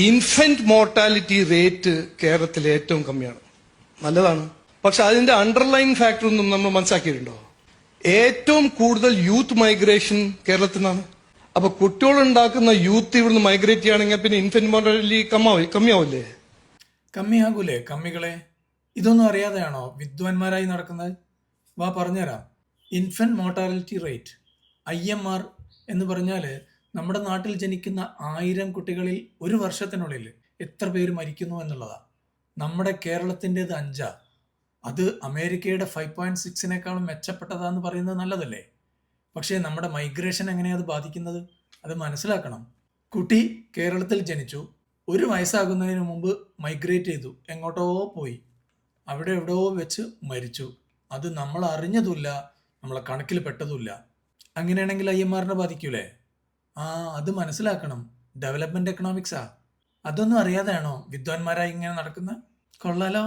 Infant mortality rate കേരളത്തിൽ ഏറ്റവും കമ്മിയാണ്. നല്ലതാണ്. പക്ഷെ അതിന്റെ അണ്ടർലൈൻ ഫാക്ടർ ഒന്നും നമ്മൾ മനസ്സിലാക്കിയിട്ടുണ്ടോ? ഏറ്റവും കൂടുതൽ യൂത്ത് മൈഗ്രേഷൻ കേരളത്തിൽ നിന്നാണ്. അപ്പൊ കുട്ടികൾ ഉണ്ടാക്കുന്ന യൂത്ത് ഇവിടുന്ന് മൈഗ്രേറ്റ് ചെയ്യുകയാണെങ്കിൽ പിന്നെ ഇൻഫന്റ് മോർട്ടാലിറ്റി കമ്മിയാവില്ലേ? കമ്മിയാകൂലേ കമ്മികളെ? ഇതൊന്നും അറിയാതെയാണോ വിദ്വാൻമാരായി നടക്കുന്നത്? വാ പറഞ്ഞുതരാം. ഇൻഫന്റ് മോർട്ടാലിറ്റി റേറ്റ് IMR എന്ന് പറഞ്ഞാൽ നമ്മുടെ നാട്ടിൽ ജനിക്കുന്ന 1000 കുട്ടികളിൽ ഒരു വർഷത്തിനുള്ളിൽ എത്ര പേര് മരിക്കുന്നു എന്നുള്ളതാ. നമ്മുടെ കേരളത്തിൻ്റെത് 5. അത് അമേരിക്കയുടെ 5.6-നേക്കാളും മെച്ചപ്പെട്ടതാന്ന് പറയുന്നത് നല്ലതല്ലേ? പക്ഷേ നമ്മുടെ മൈഗ്രേഷൻ എങ്ങനെയാണ് അത് ബാധിക്കുന്നത്? അത് മനസ്സിലാക്കണം. കുട്ടി കേരളത്തിൽ ജനിച്ചു, 1 വയസ്സാകുന്നതിന് മുമ്പ് മൈഗ്രേറ്റ് ചെയ്തു, എങ്ങോട്ടോ പോയി, അവിടെ എവിടെയോ വെച്ച് മരിച്ചു. അത് നമ്മൾ അറിഞ്ഞതുമില്ല, നമ്മളെ കണക്കിൽ പെട്ടതുമില്ല. അങ്ങനെയാണെങ്കിൽ IMRനെ ബാധിക്കൂലേ? അത് മനസ്സിലാക്കണം. ഡെവലപ്മെന്റ് എക്കണോമിക്സാ. അതൊന്നും അറിയാതെയാണോ വിദ്വാൻമാരായി ഇങ്ങനെ നടക്കുന്നത്? കൊള്ളാലോ.